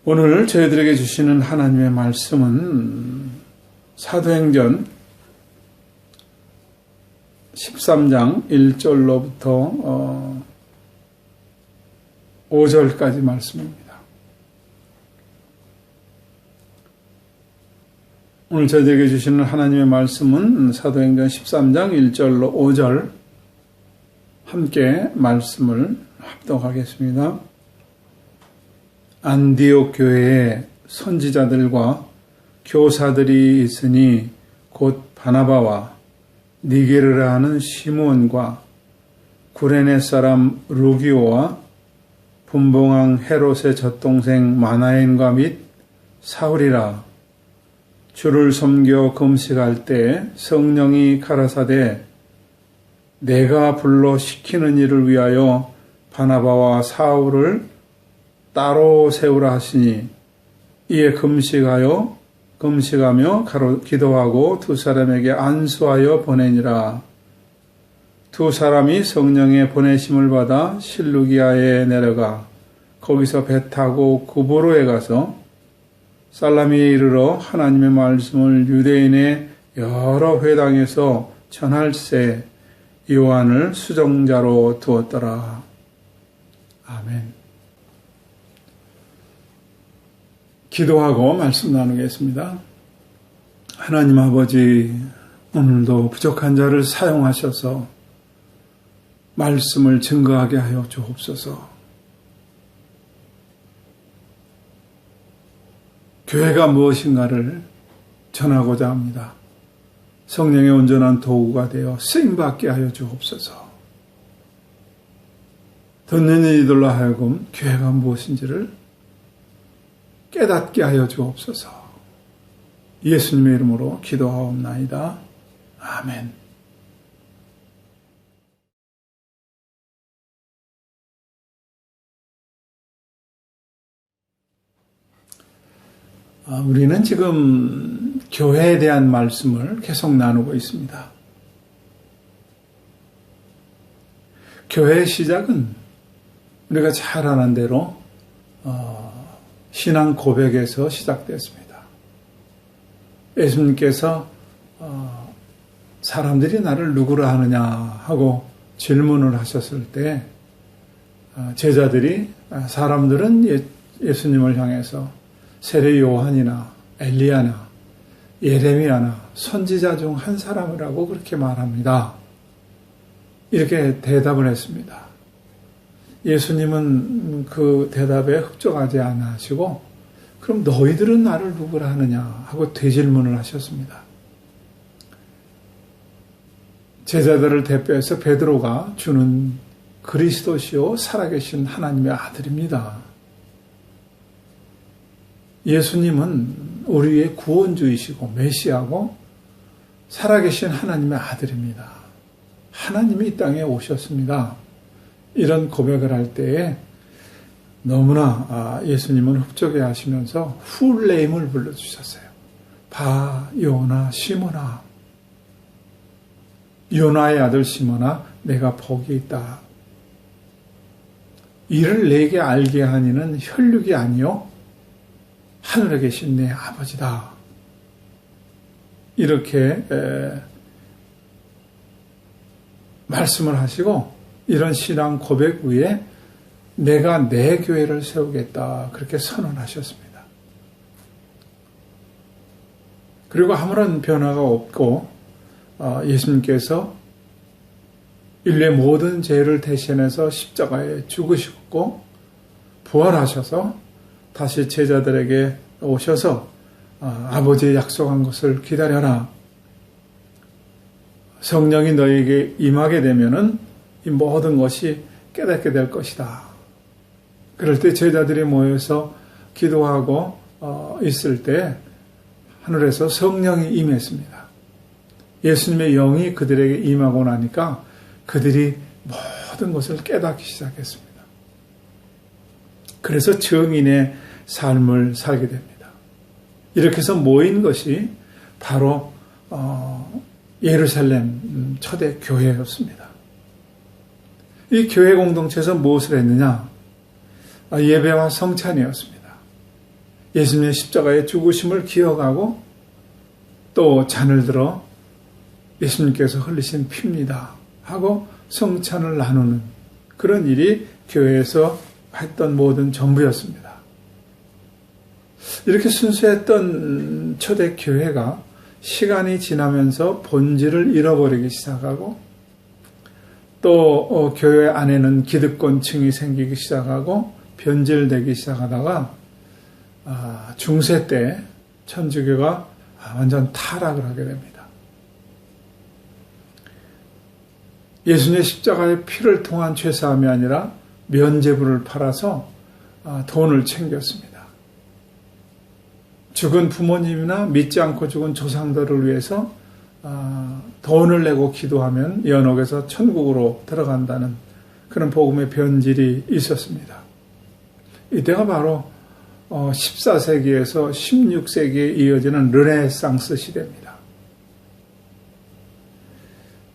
오늘 저희들에게 주시는 하나님의 말씀은 사도행전 13장 1절로부터 5절까지 말씀입니다. 오늘 저희들에게 주시는 하나님의 말씀은 사도행전 13장 1절로 5절 함께 말씀을 합독하겠습니다. 안디옥 교회에 선지자들과 교사들이 있으니 곧 바나바와 니게르라 하는 시므온과 구레네 사람 루기오와 분봉왕 헤롯의 젖동생 마나엔과 및 사울이라. 주를 섬겨 금식할 때 성령이 가라사대 내가 불러 시키는 일을 위하여 바나바와 사울을 따로 세우라 하시니 이에 금식하며 기도하고 두 사람에게 안수하여 보내니라. 두 사람이 성령의 보내심을 받아 실루기아에 내려가 거기서 배 타고 구보로에 가서 살라미에 이르러 하나님의 말씀을 유대인의 여러 회당에서 전할세 요한을 수정자로 두었더라. 아멘. 기도하고 말씀 나누겠습니다. 하나님 아버지, 오늘도 부족한 자를 사용하셔서 말씀을 증거하게 하여 주옵소서. 교회가 무엇인가를 전하고자 합니다. 성령의 온전한 도구가 되어 쓰임받게 하여 주옵소서. 듣는 이들로 하여금 교회가 무엇인지를 깨닫게 하여 주옵소서. 예수님의 이름으로 기도하옵나이다. 아멘. 우리는 지금 교회에 대한 말씀을 계속 나누고 있습니다. 교회의 시작은 우리가 잘 아는 대로 신앙 고백에서 시작됐습니다. 예수님께서 사람들이 나를 누구라 하느냐 하고 질문을 하셨을 때 제자들이 사람들은 예수님을 향해서 세례 요한이나 엘리야나 예레미야나 선지자 중 한 사람이라고 그렇게 말합니다. 이렇게 대답을 했습니다. 예수님은 그 대답에 흡족하지 않으시고 그럼 너희들은 나를 누구라 하느냐 하고 되질문을 하셨습니다. 제자들을 대표해서 베드로가 주는 그리스도시요 살아계신 하나님의 아들입니다. 예수님은 우리의 구원주이시고 메시아고 살아계신 하나님의 아들입니다. 하나님이 이 땅에 오셨습니다. 이런 고백을 할 때에 너무나 예수님은 흡족해 하시면서 풀네임을 불러주셨어요. 바, 요나, 시몬아. 요나의 아들 시몬아, 내가 복이 있다. 이를 내게 알게 하니는 혈육이 아니요 하늘에 계신 내 아버지다. 이렇게 말씀을 하시고 이런 신앙 고백 위에 내가 내 교회를 세우겠다 그렇게 선언하셨습니다. 그리고 아무런 변화가 없고 예수님께서 인류의 모든 죄를 대신해서 십자가에 죽으셨고 부활하셔서 다시 제자들에게 오셔서 아버지의 약속한 것을 기다려라. 성령이 너에게 임하게 되면은 이 모든 것이 깨닫게 될 것이다. 그럴 때 제자들이 모여서 기도하고 있을 때 하늘에서 성령이 임했습니다. 예수님의 영이 그들에게 임하고 나니까 그들이 모든 것을 깨닫기 시작했습니다. 그래서 증인의 삶을 살게 됩니다. 이렇게 해서 모인 것이 바로 예루살렘 초대 교회였습니다. 이 교회 공동체에서 무엇을 했느냐? 예배와 성찬이었습니다. 예수님의 십자가의 죽으심을 기억하고 또 잔을 들어 예수님께서 흘리신 피입니다 하고 성찬을 나누는 그런 일이 교회에서 했던 모든 전부였습니다. 이렇게 순수했던 초대 교회가 시간이 지나면서 본질을 잃어버리기 시작하고 또 교회 안에는 기득권층이 생기기 시작하고 변질되기 시작하다가 중세 때 천주교가 완전 타락을 하게 됩니다. 예수님의 십자가의 피를 통한 죄사함이 아니라 면죄부를 팔아서 돈을 챙겼습니다. 죽은 부모님이나 믿지 않고 죽은 조상들을 위해서 돈을 내고 기도하면 연옥에서 천국으로 들어간다는 그런 복음의 변질이 있었습니다. 이때가 바로 14세기에서 16세기에 이어지는 르네상스 시대입니다.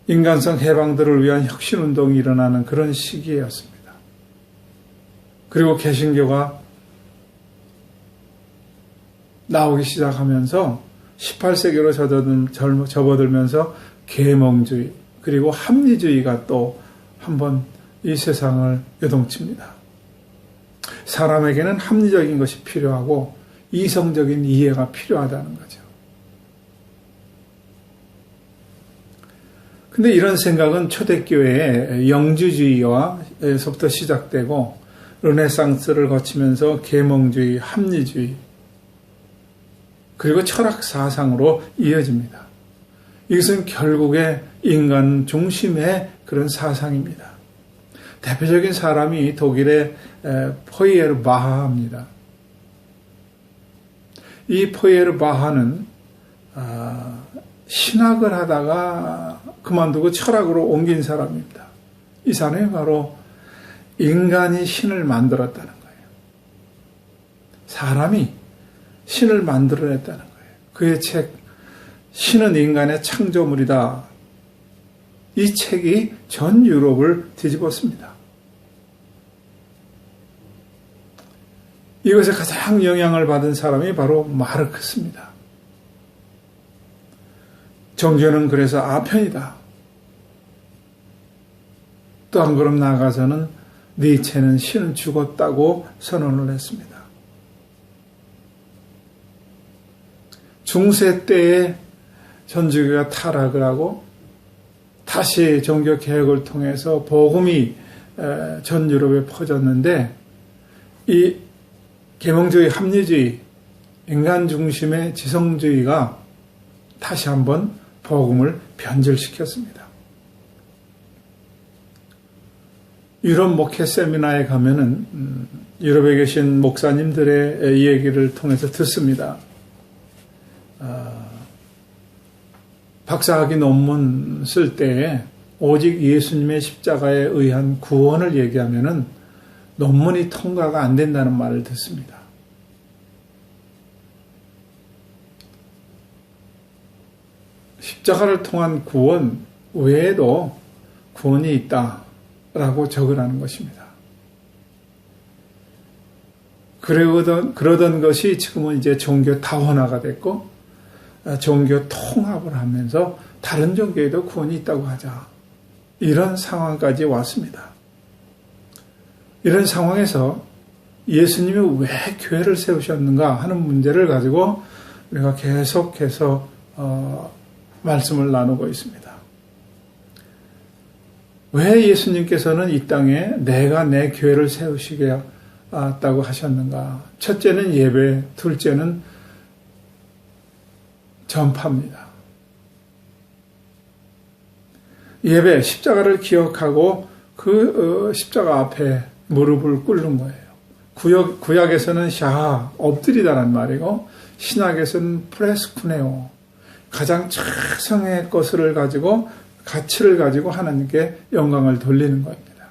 인간성 해방들을 위한 혁신운동이 일어나는 그런 시기였습니다. 그리고 개신교가 나오기 시작하면서 18세기로 접어들면서 계몽주의 그리고 합리주의가 또 한번 이 세상을 요동칩니다. 사람에게는 합리적인 것이 필요하고 이성적인 이해가 필요하다는 거죠. 근데 이런 생각은 초대교회의 영주주의와서부터 시작되고 르네상스를 거치면서 계몽주의, 합리주의 그리고 철학 사상으로 이어집니다. 이것은 결국에 인간 중심의 그런 사상입니다. 대표적인 사람이 독일의 포이에르바하입니다. 이 포이에르바하는 신학을 하다가 그만두고 철학으로 옮긴 사람입니다. 이 사람이 바로 인간이 신을 만들었다는 거예요. 사람이 신을 만들어냈다는 거예요. 그의 책 신은 인간의 창조물이다. 이 책이 전 유럽을 뒤집었습니다. 이것에 가장 영향을 받은 사람이 바로 마르크스입니다. 종교는 그래서 아편이다. 또 한 걸음 나아가서는 니체는 신은 죽었다고 선언을 했습니다. 중세 때에 천주교가 타락을 하고 다시 종교 개혁을 통해서 복음이 전 유럽에 퍼졌는데 이 계몽주의, 합리주의, 인간 중심의 지성주의가 다시 한번 복음을 변질시켰습니다. 유럽 목회 세미나에 가면은 유럽에 계신 목사님들의 이 얘기를 통해서 듣습니다. 박사학위 논문 쓸 때에 오직 예수님의 십자가에 의한 구원을 얘기하면은 논문이 통과가 안 된다는 말을 듣습니다. 십자가를 통한 구원 외에도 구원이 있다라고 적으라는 것입니다. 그러던 것이 지금은 이제 종교 다원화가 됐고 종교 통합을 하면서 다른 종교에도 구원이 있다고 하자. 이런 상황까지 왔습니다. 이런 상황에서 예수님이 왜 교회를 세우셨는가 하는 문제를 가지고 우리가 계속해서 말씀을 나누고 있습니다. 왜 예수님께서는 이 땅에 내가 내 교회를 세우시겠다고 하셨는가? 첫째는 예배, 둘째는 전파입니다. 예배, 십자가를 기억하고 그 십자가 앞에 무릎을 꿇는 거예요. 구약에서는 샤하, 엎드리다란 말이고 신약에서는 프레스쿠네오, 가장 최상의 것을 가지고 가치를 가지고 하나님께 영광을 돌리는 겁니다.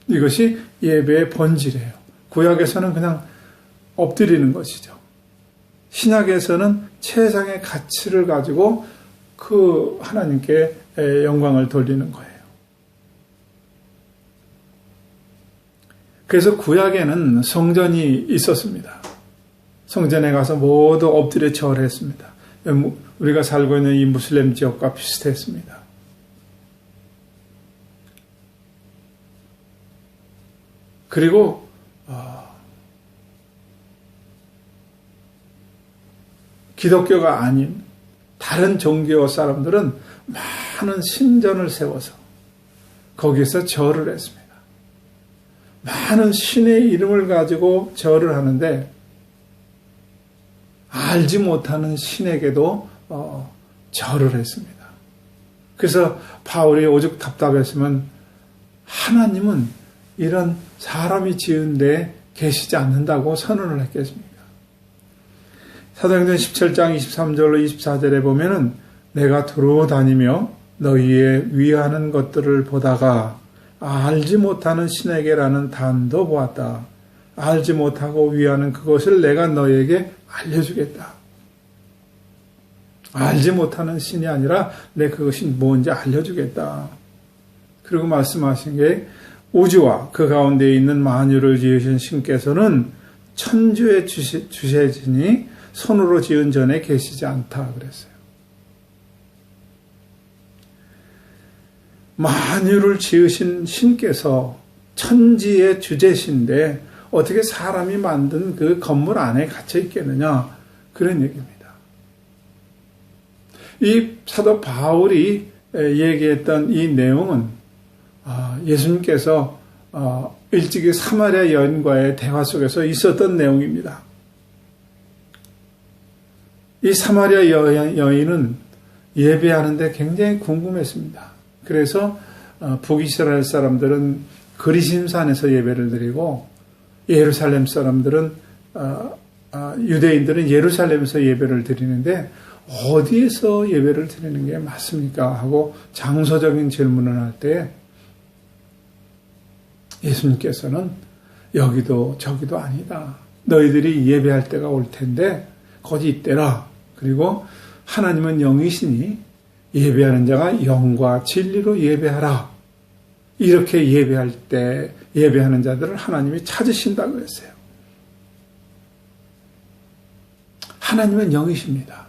이것이 예배의 본질이에요. 구약에서는 그냥 엎드리는 것이죠. 신약에서는 최상의 가치를 가지고 그 하나님께 영광을 돌리는 거예요. 그래서 구약에는 성전이 있었습니다. 성전에 가서 모두 엎드려 절했습니다. 우리가 살고 있는 이 무슬림 지역과 비슷했습니다. 그리고 기독교가 아닌 다른 종교 사람들은 많은 신전을 세워서 거기서 절을 했습니다. 많은 신의 이름을 가지고 절을 하는데 알지 못하는 신에게도 절을 했습니다. 그래서 바울이 오죽 답답했으면 하나님은 이런 사람이 지은 데 계시지 않는다고 선언을 했겠습니까? 사도행전 17장 23절로 24절에 보면은 내가 두루 다니며 너희의 위하는 것들을 보다가 알지 못하는 신에게라는 단도 보았다. 알지 못하고 위하는 그것을 내가 너에게 알려주겠다. 알지 못하는 신이 아니라 내 그것이 뭔지 알려주겠다. 그리고 말씀하신 게 우주와 그 가운데 있는 만유를 지으신 신께서는 천주의 주세지니 손으로 지은 전에 계시지 않다 그랬어요. 만유를 지으신 신께서 천지의 주제신데 어떻게 사람이 만든 그 건물 안에 갇혀 있겠느냐 그런 얘기입니다. 이 사도 바울이 얘기했던 이 내용은 예수님께서 일찍이 사마리아 여인과의 대화 속에서 있었던 내용입니다. 이 사마리아 여인은 예배하는데 굉장히 궁금했습니다. 그래서 북이스라엘 사람들은 그리심산에서 예배를 드리고 예루살렘 사람들은 유대인들은 예루살렘에서 예배를 드리는데 어디에서 예배를 드리는 게 맞습니까? 하고 장소적인 질문을 할 때 예수님께서는 여기도 저기도 아니다. 너희들이 예배할 때가 올 텐데 거기 있대라. 그리고 하나님은 영이시니 예배하는 자가 영과 진리로 예배하라. 이렇게 예배할 때 예배하는 자들을 하나님이 찾으신다고 했어요. 하나님은 영이십니다.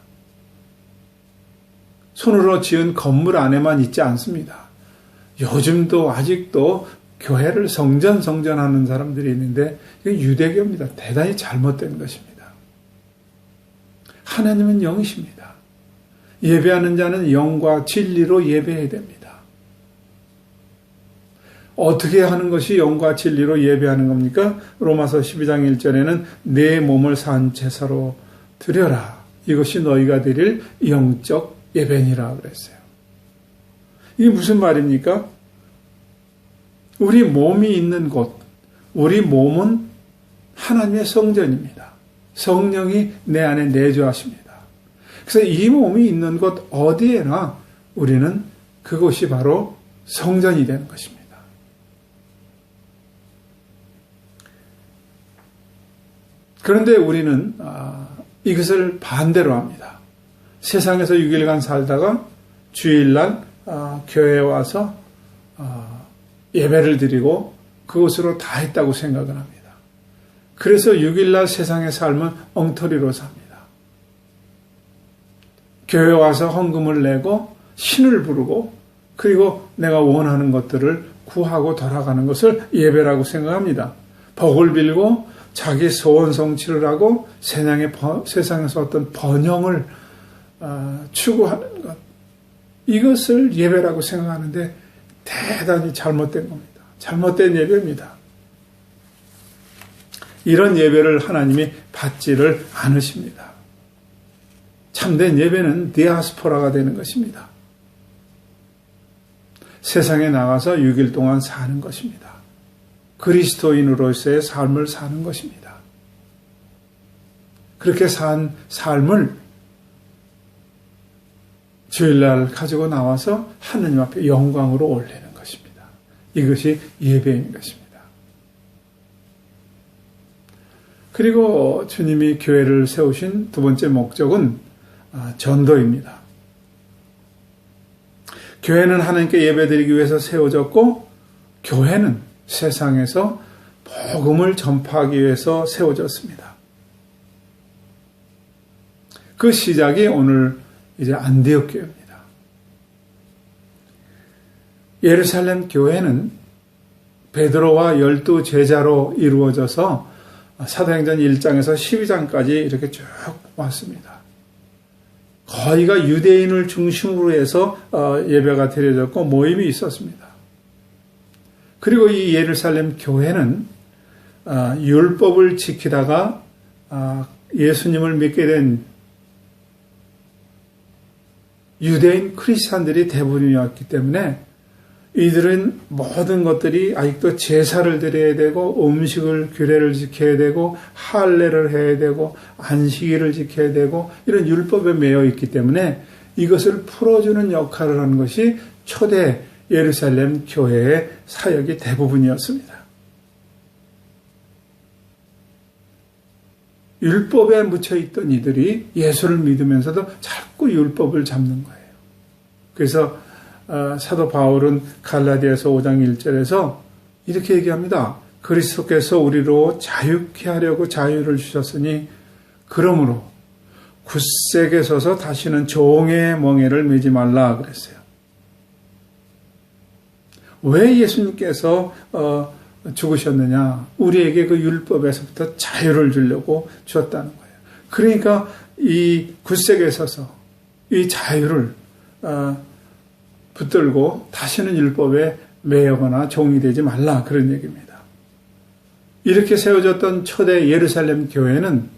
손으로 지은 건물 안에만 있지 않습니다. 요즘도 아직도 교회를 성전하는 사람들이 있는데 이건 유대교입니다. 대단히 잘못된 것입니다. 하나님은 영이십니다. 예배하는 자는 영과 진리로 예배해야 됩니다. 어떻게 하는 것이 영과 진리로 예배하는 겁니까? 로마서 12장 1절에는 내 몸을 산 제사로 드려라. 이것이 너희가 드릴 영적 예배니라 그랬어요. 이게 무슨 말입니까? 우리 몸이 있는 곳, 우리 몸은 하나님의 성전입니다. 성령이 내 안에 내주하십니다. 그래서 이 몸이 있는 곳 어디에나 우리는 그곳이 바로 성전이 되는 것입니다. 그런데 우리는 이것을 반대로 합니다. 세상에서 6일간 살다가 주일날 교회에 와서 예배를 드리고 그것으로 다 했다고 생각을 합니다. 그래서 6일날 세상의 삶은 엉터리로 삽니다. 교회 와서 헌금을 내고 신을 부르고 그리고 내가 원하는 것들을 구하고 돌아가는 것을 예배라고 생각합니다. 복을 빌고 자기 소원 성취를 하고 세상에서 어떤 번영을 추구하는 것, 이것을 예배라고 생각하는데 대단히 잘못된 겁니다. 잘못된 예배입니다. 이런 예배를 하나님이 받지를 않으십니다. 참된 예배는 디아스포라가 되는 것입니다. 세상에 나가서 6일 동안 사는 것입니다. 그리스도인으로서의 삶을 사는 것입니다. 그렇게 산 삶을 주일날 가지고 나와서 하느님 앞에 영광으로 올리는 것입니다. 이것이 예배인 것입니다. 그리고 주님이 교회를 세우신 두 번째 목적은 전도입니다. 교회는 하나님께 예배드리기 위해서 세워졌고 교회는 세상에서 복음을 전파하기 위해서 세워졌습니다. 그 시작이 오늘 이제 안디옥 교회입니다. 예루살렘 교회는 베드로와 12 제자로 이루어져서 사도행전 1장에서 12장까지 이렇게 쭉 왔습니다. 거의가 유대인을 중심으로 해서 예배가 드려졌고 모임이 있었습니다. 그리고 이 예루살렘 교회는 율법을 지키다가 예수님을 믿게 된 유대인 크리스찬들이 대부분이었기 때문에 이들은 모든 것들이 아직도 제사를 드려야 되고 음식을 규례를 지켜야 되고 할례를 해야 되고 안식일을 지켜야 되고 이런 율법에 매여 있기 때문에 이것을 풀어주는 역할을 하는 것이 초대 예루살렘 교회의 사역이 대부분이었습니다. 율법에 묻혀있던 이들이 예수를 믿으면서도 자꾸 율법을 잡는 거예요. 그래서 사도 바울은 갈라디아서 5장 1절에서 이렇게 얘기합니다. 그리스도께서 우리로 자유케 하려고 자유를 주셨으니 그러므로 굳세게 서서 다시는 종의 멍에를 매지 말라 그랬어요. 왜 예수님께서 죽으셨느냐? 우리에게 그 율법에서부터 자유를 주려고 주었다는 거예요. 그러니까 이 굳세게 서서 이 자유를 붙들고 다시는 율법에 매여거나 종이 되지 말라 그런 얘기입니다. 이렇게 세워졌던 초대 예루살렘 교회는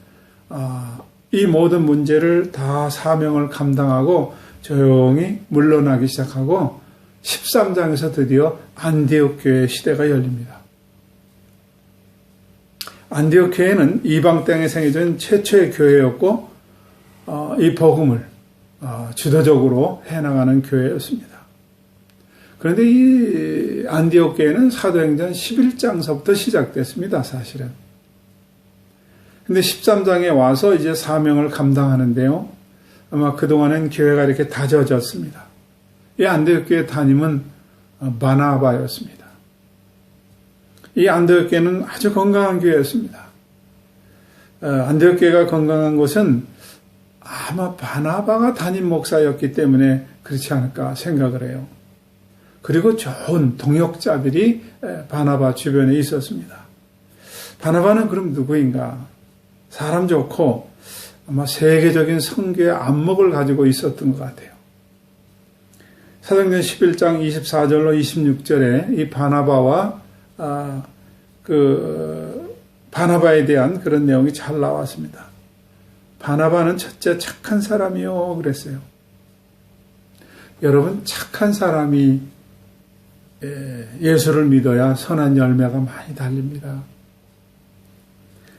이 모든 문제를 다 사명을 감당하고 조용히 물러나기 시작하고 13장에서 드디어 안디옥 교회 시대가 열립니다. 안디옥 교회는 이방 땅에 생겨진 최초의 교회였고 이 복음을 주도적으로 해나가는 교회였습니다. 그런데 이 안디옥 교회는 사도행전 11장서부터 시작됐습니다. 사실은. 근데 13장에 와서 이제 사명을 감당하는데요. 아마 그동안은 교회가 이렇게 다져졌습니다. 이 안디옥 교회 담임은 바나바였습니다. 이 안디옥 교회는 아주 건강한 교회였습니다. 안디옥 교회가 건강한 것은 아마 바나바가 담임 목사였기 때문에 그렇지 않을까 생각을 해요. 그리고 좋은 동역자들이 바나바 주변에 있었습니다. 바나바는 그럼 누구인가? 사람 좋고 아마 세계적인 선교의 안목을 가지고 있었던 것 같아요. 사도행전 11장 24절로 26절에 이 바나바와 바나바에 대한 그런 내용이 잘 나왔습니다. 바나바는 첫째 착한 사람이요 그랬어요. 여러분 착한 사람이 예수를 믿어야 선한 열매가 많이 달립니다.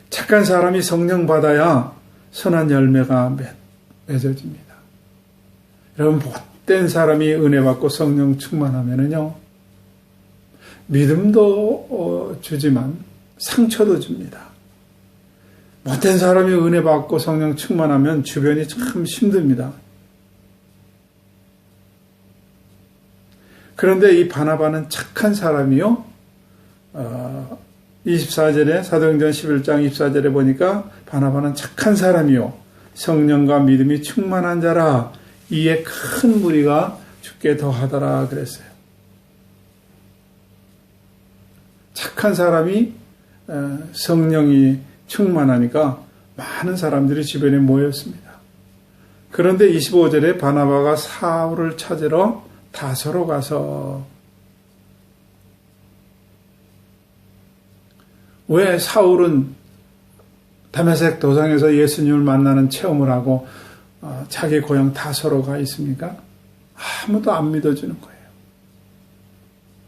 착한 사람이 성령 받아야 선한 열매가 맺어집니다. 여러분 못된 사람이 은혜 받고 성령 충만하면은요 믿음도 주지만 상처도 줍니다. 못된 사람이 은혜 받고 성령 충만하면 주변이 참 힘듭니다. 그런데 이 바나바는 착한 사람이요. 24절에 사도행전 11장 24절에 보니까 바나바는 착한 사람이요. 성령과 믿음이 충만한 자라. 이에 큰 무리가 죽게 더하더라 그랬어요. 착한 사람이 성령이 충만하니까 많은 사람들이 주변에 모였습니다. 그런데 25절에 바나바가 사울을 찾으러 다소로 가서 왜 사울은 다메섹 도상에서 예수님을 만나는 체험을 하고 자기 고향 다소로 가 있습니까? 아무도 안 믿어주는 거예요.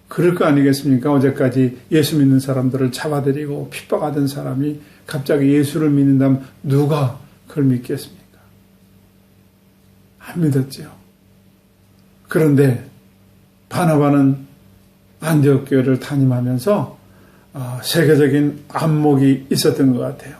그럴 거 아니겠습니까? 어제까지 예수 믿는 사람들을 잡아들이고 핍박하던 사람이 갑자기 예수를 믿는다면 누가 그걸 믿겠습니까? 안 믿었죠. 그런데 바나바는 안디옥 교회를 담임하면서 세계적인 안목이 있었던 것 같아요.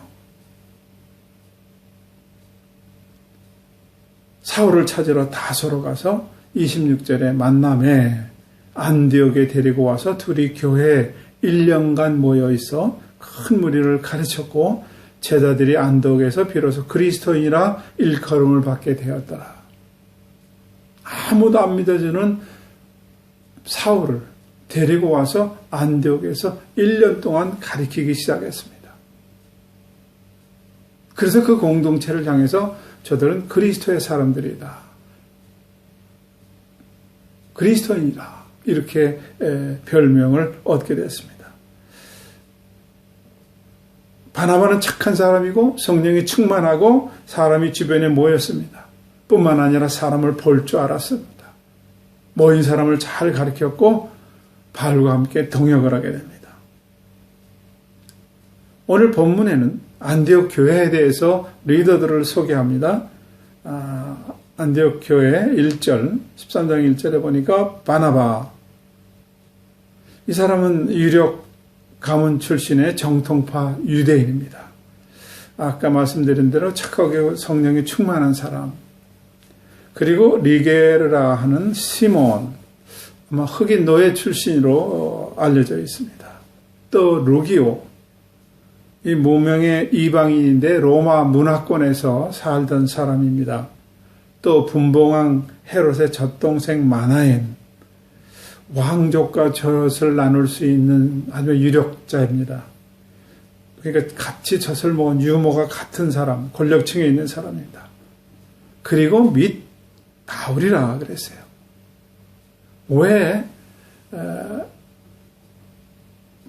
사울을 찾으러 다소로 가서 26절에 만남에 안디옥에 데리고 와서 둘이 교회에 1년간 모여 있어 큰 무리를 가르쳤고 제자들이 안독에서 비로소 그리스도인이라 일컬음을 받게 되었더라. 아무도 안 믿어주는 사울을 데리고 와서 안디옥에서 1년 동안 가리키기 시작했습니다. 그래서 그 공동체를 향해서 저들은 그리스도의 사람들이다, 그리스도인이다, 이렇게 별명을 얻게 됐습니다. 바나바는 착한 사람이고 성령이 충만하고 사람이 주변에 모였습니다. 뿐만 아니라 사람을 볼 줄 알았습니다. 모인 사람을 잘 가르쳤고 바울과 함께 동역을 하게 됩니다. 오늘 본문에는 안디옥 교회에 대해서 리더들을 소개합니다. 안디옥 교회 1절, 13장 1절에 보니까 바나바, 이 사람은 유력 가문 출신의 정통파 유대인입니다. 아까 말씀드린 대로 착하게 성령이 충만한 사람, 그리고 리게르라 하는 시몬, 아마 흑인 노예 출신으로 알려져 있습니다. 또 루기오, 이 무명의 이방인인데 로마 문화권에서 살던 사람입니다. 또 분봉왕 헤롯의 젖동생 마나엔, 왕족과 젖을 나눌 수 있는 아주 유력자입니다. 그러니까 같이 젖을 먹은 유모가 같은 사람, 권력층에 있는 사람입니다. 그리고 및 바울이라 그랬어요. 왜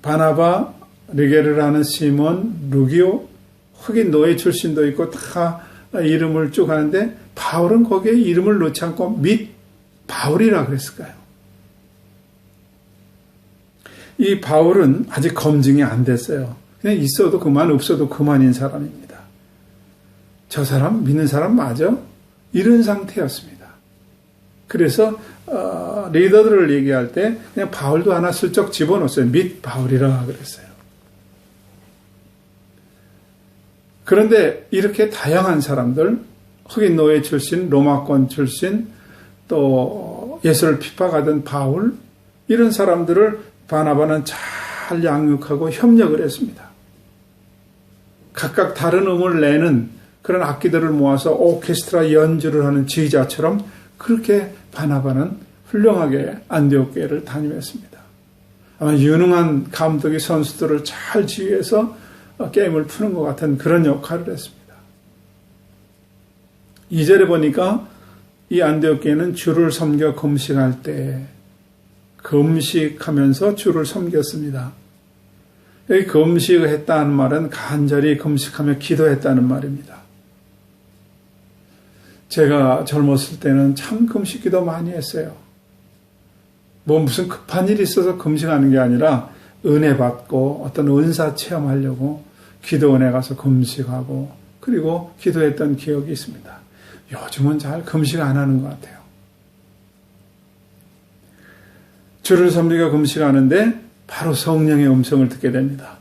바나바, 리게르라는 시몬, 루기오, 흑인 노예 출신도 있고 다 이름을 쭉 하는데 바울은 거기에 이름을 넣지 않고 및 바울이라 그랬을까요? 이 바울은 아직 검증이 안 됐어요. 그냥 있어도 그만, 없어도 그만인 사람입니다. 저 사람 믿는 사람 맞아? 이런 상태였습니다. 그래서 리더들을 얘기할 때 그냥 바울도 하나 슬쩍 집어넣었어요. 및 바울이라 그랬어요. 그런데 이렇게 다양한 사람들, 흑인 노예 출신, 로마권 출신, 또 예수를 핍박하던 바울, 이런 사람들을 바나바는 잘 양육하고 협력을 했습니다. 각각 다른 음을 내는 그런 악기들을 모아서 오케스트라 연주를 하는 지휘자처럼 그렇게 바나바는 훌륭하게 안디옥 교회를 다니했습니다. 아마 유능한 감독이 선수들을 잘 지휘해서 게임을 푸는 것 같은 그런 역할을 했습니다. 2절에 보니까 이 안디옥 교회는 주를 섬겨 금식할 때 금식하면서 주를 섬겼습니다. 여기 금식을 했다는 말은 간절히 금식하며 기도했다는 말입니다. 제가 젊었을 때는 참 금식 기도 많이 했어요. 뭐 무슨 급한 일이 있어서 금식하는 게 아니라 은혜 받고 어떤 은사 체험하려고 기도원에 가서 금식하고 그리고 기도했던 기억이 있습니다. 요즘은 잘 금식 안 하는 것 같아요. 주를 섬기고 금식하는데 바로 성령의 음성을 듣게 됩니다.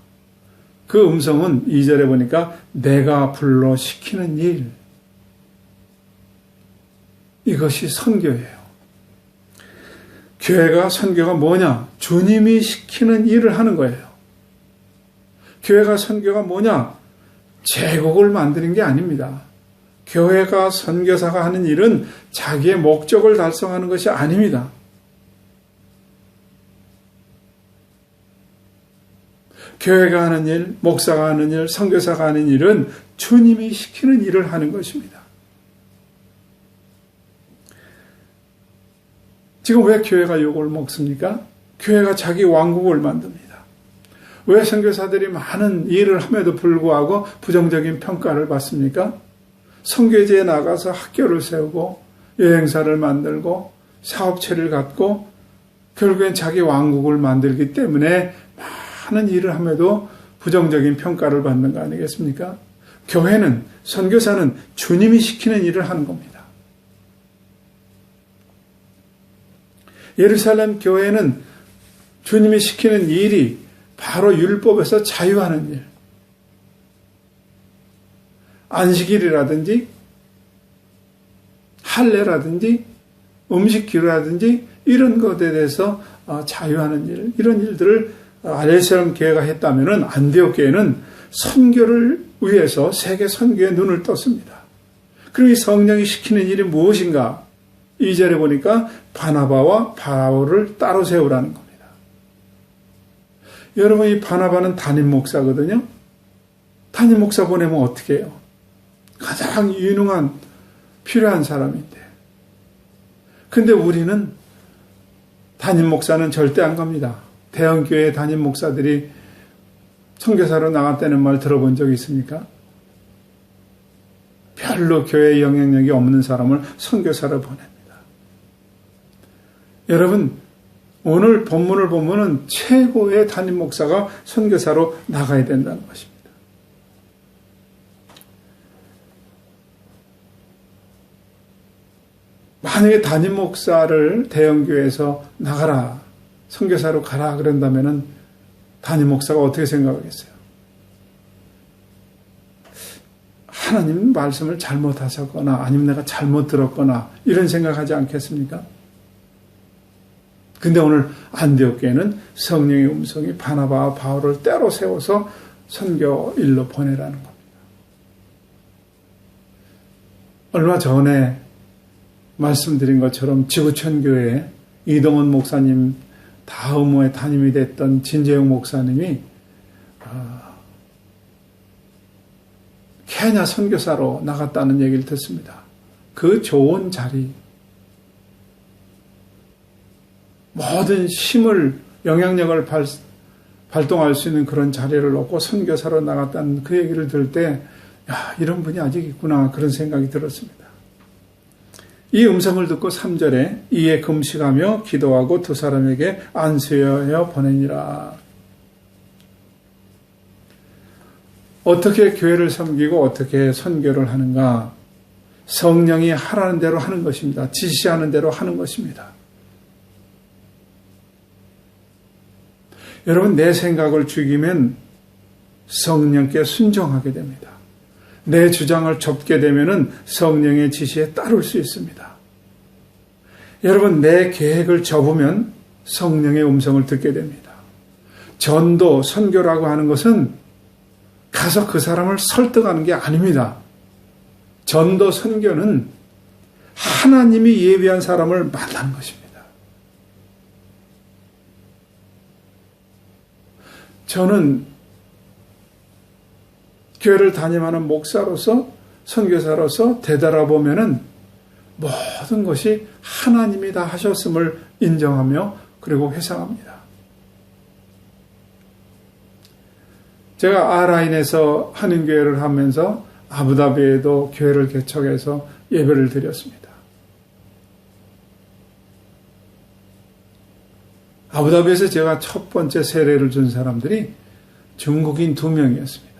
그 음성은 2절에 보니까 내가 불러 시키는 일, 이것이 선교예요. 교회가 선교가 뭐냐? 주님이 시키는 일을 하는 거예요. 교회가 선교가 뭐냐? 제국을 만드는 게 아닙니다. 교회가 선교사가 하는 일은 자기의 목적을 달성하는 것이 아닙니다. 교회가 하는 일, 목사가 하는 일, 선교사가 하는 일은 주님이 시키는 일을 하는 것입니다. 지금 왜 교회가 욕을 먹습니까? 교회가 자기 왕국을 만듭니다. 왜 선교사들이 많은 일을 함에도 불구하고 부정적인 평가를 받습니까? 선교지에 나가서 학교를 세우고 여행사를 만들고 사업체를 갖고 결국엔 자기 왕국을 만들기 때문에 많은 일을 함에도 부정적인 평가를 받는 거 아니겠습니까? 교회는, 선교사는 주님이 시키는 일을 하는 겁니다. 예루살렘 교회는 주님이 시키는 일이 바로 율법에서 자유하는 일. 안식일이라든지 할례라든지 음식기라든지 이런 것에 대해서 자유하는 일, 이런 일들을 예루살렘 교회가 했다면 안디옥 교회는 선교를 위해서 세계 선교에 눈을 떴습니다. 그리고 이 성령이 시키는 일이 무엇인가? 2절에 보니까 바나바와 바울을 따로 세우라는 겁니다. 여러분, 이 바나바는 담임 목사거든요. 담임 목사 보내면 어떻게 해요? 가장 유능한 필요한 사람인데. 근데 우리는 담임 목사는 절대 안 갑니다. 대형교회 담임 목사들이 선교사로 나갔다는 말 들어본 적 있습니까? 별로 교회에 영향력이 없는 사람을 선교사로 보냅니다. 여러분, 오늘 본문을 보면은 최고의 담임 목사가 선교사로 나가야 된다는 것입니다. 만약에 담임 목사를 대형교회에서 나가라, 선교사로 가라 그런다면은 담임 목사가 어떻게 생각하겠어요? 하나님 말씀을 잘못하셨거나 아니면 내가 잘못 들었거나 이런 생각하지 않겠습니까? 근데 오늘 안디옥교회는 성령의 음성이 바나바와 바울을 따로 세워서 선교 일로 보내라는 겁니다. 얼마 전에 말씀드린 것처럼 지구촌교회 이동원 목사님 다음 후에 담임이 됐던 진재용 목사님이 케냐 선교사로 나갔다는 얘기를 듣습니다. 그 좋은 자리, 모든 힘을, 영향력을 발동할 수 있는 그런 자리를 얻고 선교사로 나갔다는 그 얘기를 들을 때, 야, 이런 분이 아직 있구나, 그런 생각이 들었습니다. 이 음성을 듣고 3절에 이에 금식하며 기도하고 두 사람에게 안수하여 보내니라. 어떻게 교회를 섬기고 어떻게 선교를 하는가? 성령이 하라는 대로 하는 것입니다. 지시하는 대로 하는 것입니다. 여러분, 내 생각을 죽이면 성령께 순종하게 됩니다. 내 주장을 접게 되면 성령의 지시에 따를 수 있습니다. 여러분, 내 계획을 접으면 성령의 음성을 듣게 됩니다. 전도, 선교라고 하는 것은 가서 그 사람을 설득하는 게 아닙니다. 전도, 선교는 하나님이 예비한 사람을 만나는 것입니다. 저는 교회를 담임하는 목사로서, 선교사로서 되돌아보면은 모든 것이 하나님이 다 하셨음을 인정하며 그리고 회상합니다. 제가 아라인에서 한인교회를 하면서 아부다비에도 교회를 개척해서 예배를 드렸습니다. 아부다비에서 제가 첫 번째 세례를 준 사람들이 중국인 2명이었습니다.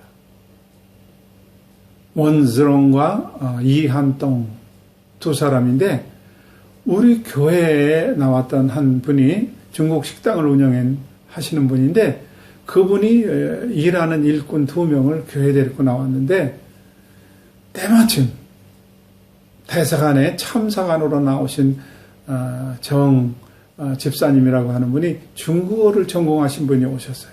원즈롱과 이한동 두 사람인데, 우리 교회에 나왔던 한 분이 중국 식당을 운영하시는 분인데, 그분이 일하는 일꾼 2명을 교회에 데리고 나왔는데, 때마침 대사관에 참사관으로 나오신 정 집사님이라고 하는 분이 중국어를 전공하신 분이 오셨어요.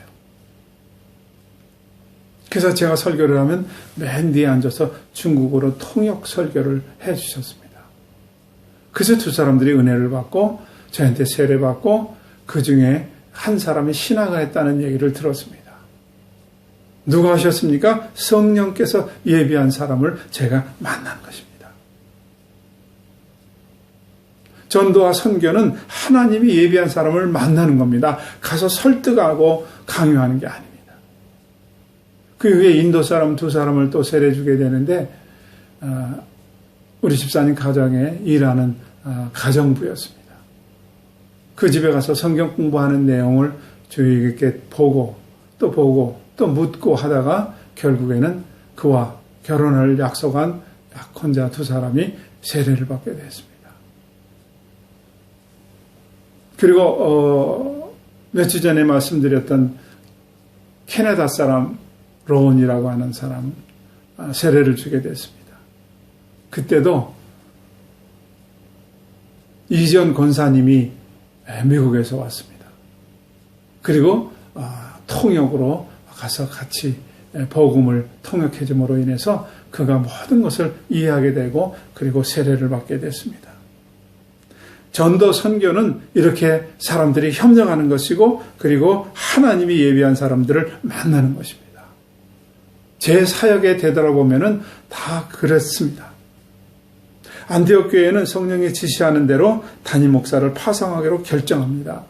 그래서 제가 설교를 하면 맨 뒤에 앉아서 중국어로 통역 설교를 해 주셨습니다. 그래서 두 사람들이 은혜를 받고 저한테 세례 받고 그 중에 한 사람이 신앙을 했다는 얘기를 들었습니다. 누가 하셨습니까? 성령께서 예비한 사람을 제가 만난 것입니다. 전도와 선교는 하나님이 예비한 사람을 만나는 겁니다. 가서 설득하고 강요하는 게 아닙니다. 그 후에 인도 사람 2사람을 또 세례 주게 되는데, 우리 집사님 가정에 일하는 가정부였습니다. 그 집에 가서 성경 공부하는 내용을 주의 깊게 보고 또 묻고 하다가 결국에는 그와 결혼을 약속한 약혼자 2사람이 세례를 받게 됐습니다. 그리고 며칠 전에 말씀드렸던 캐나다 사람 로운이라고 하는 사람 세례를 주게 됐습니다. 그때도 이지연 권사님이 미국에서 왔습니다. 그리고 통역으로 가서 같이 복음을 통역해 줌으로 인해서 그가 모든 것을 이해하게 되고 그리고 세례를 받게 됐습니다. 전도 선교는 이렇게 사람들이 협력하는 것이고 그리고 하나님이 예비한 사람들을 만나는 것입니다. 제 사역에 되돌아보면은 다 그렇습니다. 안디옥 교회는 성령이 지시하는 대로 담임 목사를 파송하기로 결정합니다.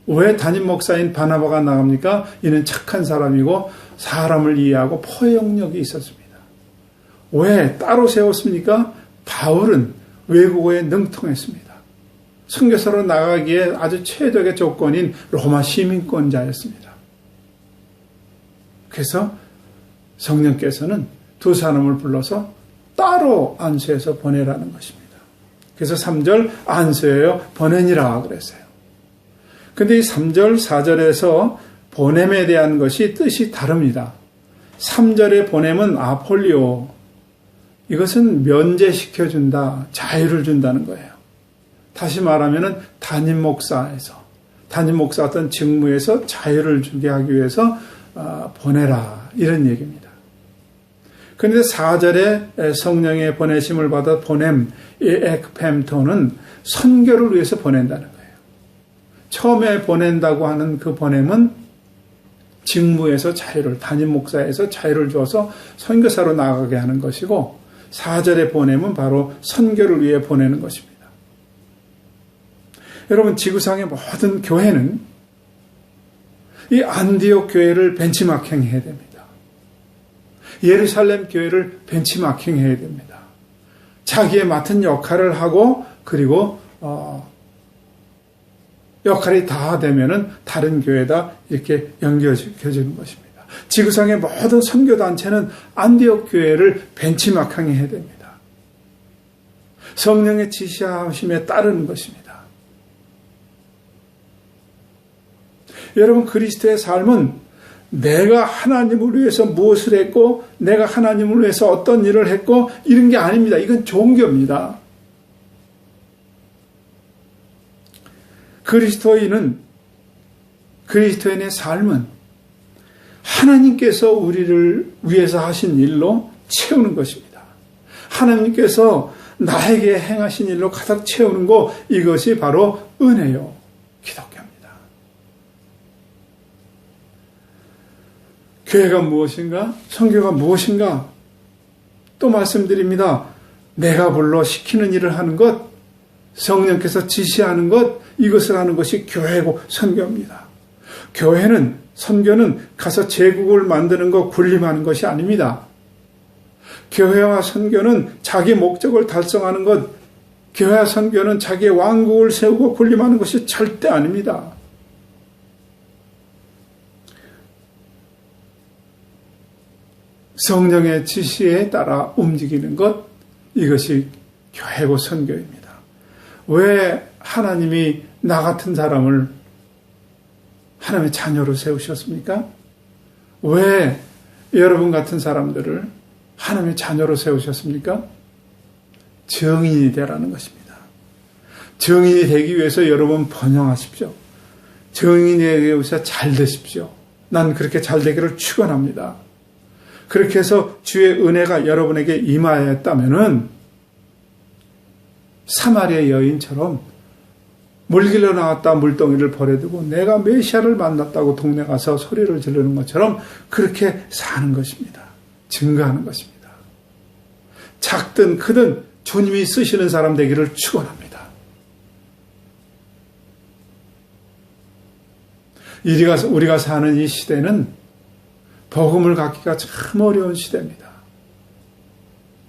왜 담임 목사인 바나바가 나갑니까? 이는 착한 사람이고 사람을 이해하고 포용력이 있었습니다. 왜 따로 세웠습니까? 바울은 외국어에 능통했습니다. 선교사로 나가기에 아주 최적의 조건인 로마 시민권자였습니다. 그래서 성령께서는 두 사람을 불러서 따로 안수해서 보내라는 것입니다. 그래서 3절 안수하여 보내니라 그랬어요. 근데 이 3절, 4절에서 보냄에 대한 것이 뜻이 다릅니다. 3절의 보냄은 아폴리오, 이것은 면제시켜준다, 자유를 준다는 거예요. 다시 말하면 담임 목사 어떤 직무에서 자유를 주게 하기 위해서 보내라, 이런 얘기입니다. 그런데 4절에 성령의 보내심을 받아 보냄, 이 ekpemto는 선교를 위해서 보낸다는 거예요. 처음에 보낸다고 하는 그 보냄은 직무에서 자유를, 담임 목사에서 자유를 줘서 선교사로 나가게 하는 것이고 4절의 보냄은 바로 선교를 위해 보내는 것입니다. 여러분, 지구상의 모든 교회는 이 안디옥 교회를 벤치마킹 해야 됩니다. 예루살렘 교회를 벤치마킹 해야 됩니다. 자기의 맡은 역할을 하고 그리고 역할이 다 되면은 다른 교회다 이렇게 연결시켜지는 것입니다. 지구상의 모든 선교단체는 안디옥 교회를 벤치마킹 해야 됩니다. 성령의 지시하심에 따르는 것입니다. 여러분, 그리스도의 삶은 내가 하나님을 위해서 무엇을 했고 내가 하나님을 위해서 어떤 일을 했고 이런 게 아닙니다. 이건 종교입니다. 그리스도인의 삶은 하나님께서 우리를 위해서 하신 일로 채우는 것입니다. 하나님께서 나에게 행하신 일로 가득 채우는 것, 이것이 바로 은혜요, 기독교입니다. 교회가 무엇인가? 선교가 무엇인가? 또 말씀드립니다. 내가 불러 시키는 일을 하는 것, 성령께서 지시하는 것, 이것을 하는 것이 교회고 선교입니다. 선교는 가서 제국을 만드는 것, 군림하는 것이 아닙니다. 교회와 선교는 자기 목적을 달성하는 것, 교회와 선교는 자기의 왕국을 세우고 군림하는 것이 절대 아닙니다. 성령의 지시에 따라 움직이는 것, 이것이 교회고 선교입니다. 왜 하나님이 나 같은 사람을 하나님의 자녀로 세우셨습니까? 왜 여러분 같은 사람들을 하나님의 자녀로 세우셨습니까? 증인이 되라는 것입니다. 증인이 되기 위해서 여러분 번영하십시오. 증인이 되기 위해서 잘 되십시오. 난 그렇게 잘 되기를 축원합니다. 그렇게 해서 주의 은혜가 여러분에게 임하였다면은 사마리아 여인처럼 물길로 나왔다 물동이를 버려두고 내가 메시아를 만났다고 동네 가서 소리를 지르는 것처럼 그렇게 사는 것입니다. 증거하는 것입니다. 작든 크든 주님이 쓰시는 사람 되기를 축원합니다. 우리가 사는 이 시대는 복음을 갖기가 참 어려운 시대입니다.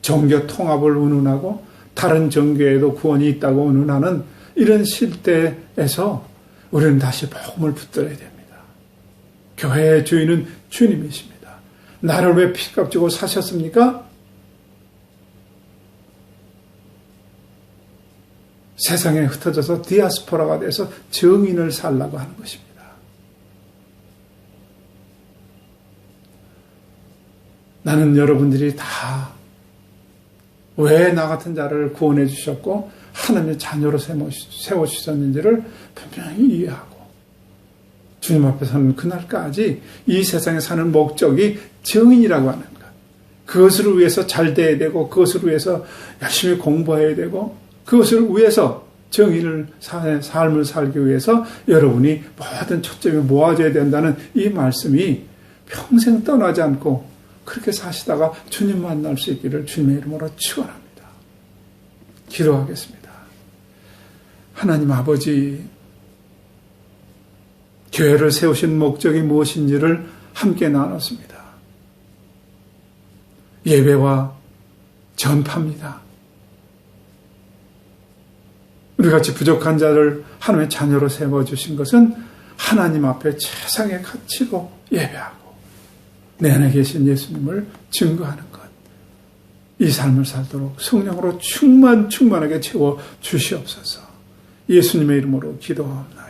종교 통합을 운운하고 다른 종교에도 구원이 있다고 운운하는 이런 시대에서 우리는 다시 복음을 붙들어야 됩니다. 교회의 주인은 주님이십니다. 나를 왜 피값 주고 사셨습니까? 세상에 흩어져서 디아스포라가 돼서 증인을 살라고 하는 것입니다. 나는 여러분들이 다 왜 나 같은 자를 구원해 주셨고 하나님의 자녀로 세워주셨는지를 분명히 이해하고 주님 앞에 서는 그날까지 이 세상에 사는 목적이 정인이라고 하는 것. 그것을 위해서 잘 돼야 되고, 그것을 위해서 열심히 공부해야 되고, 그것을 위해서 정인을 삶을 살기 위해서 여러분이 모든 초점이 모아져야 된다는 이 말씀이 평생 떠나지 않고 그렇게 사시다가 주님 만날 수 있기를 주님의 이름으로 축원합니다. 기도하겠습니다. 하나님 아버지, 교회를 세우신 목적이 무엇인지를 함께 나눴습니다. 예배와 전파입니다. 우리같이 부족한 자를 하나님의 자녀로 세워주신 것은 하나님 앞에 최상의 가치로 예배하고 내 안에 계신 예수님을 증거하는 것. 이 삶을 살도록 성령으로 충만하게 채워 주시옵소서. 예수님의 이름으로 기도하옵나이다.